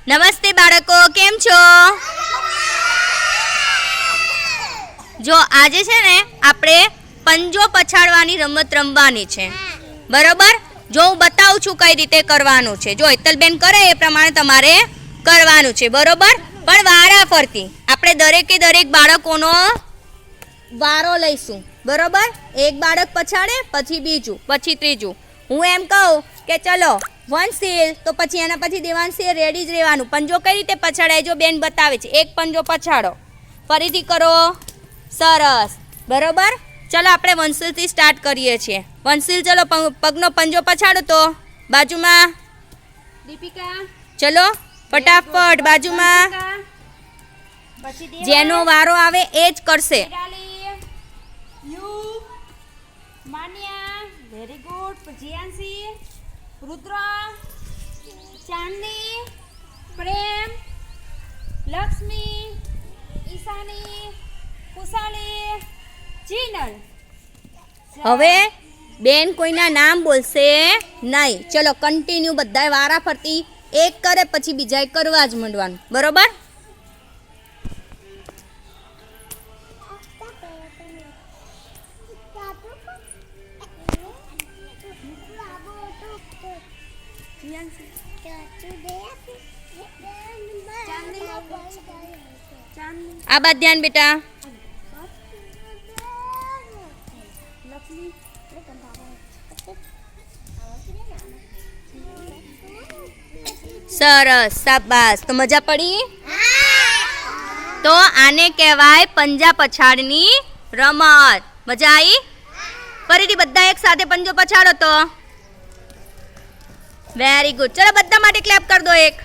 નમસ્તે બાળકો, કેમ છો? જો આજે છે ને આપણે પંજો પછાડવાની રમત રમવાની છે, બરોબર? જો હું બતાવું છું કઈ રીતે કરવાનું છે, જો હેતલબેન કરે એ પ્રમાણે તમારે કરવાનું છે, બરોબર? પણ વારા ફરતી આપણે દરેકે દરેક બાળકોનો વારો લઈશું, બરોબર? એક બાળક પછાડે, પછી બીજું, પછી ત્રીજું. હું એમ કહું કે ચલો વંશીલ, તો પછી એના પછી દેવાંશીએ રેડી જ રહેવાનું. પંજો કઈ રીતે પછાડાય જો બેન બતાવે છે. એક પંજો પછાડો, ફરીથી કરો, સરસ, બરોબર? ચલો આપણે વંશીલથી સ્ટાર્ટ કરીએ છીએ. વંશીલ ચલો પગનો પંજો પછાડો તો બાજુમાં. દીપિકા ચલો ફટાફટ બાજુમાં. જેનો વારો આવે એ જ કરશે. યુ માન્યા, વેરી ગુડ. જીયાંશી, રુદ્ર, ચાંદની, પ્રેમ, લક્ષ્મી, ઈશાની, કુશાલી, જીનલ. હવે બેન કોઈના નામ બોલશે નહીં. ચલો કન્ટિન્યુ બધાય વારા ફરતી એક કરે પછી બીજાએ કરવા જ માંડવાનું, બરોબર? આ બાદ ધ્યાન બેટા. સરસ, શાબાશ. તો મજા પડી? તો આને કહેવાય પંજા પછાડની રમત. મજા આવી? ફરીથી બધા એક સાથે પંજો પછાડો તો. Very good. ચલો બધા માટે ક્લેપ કરી દો એક.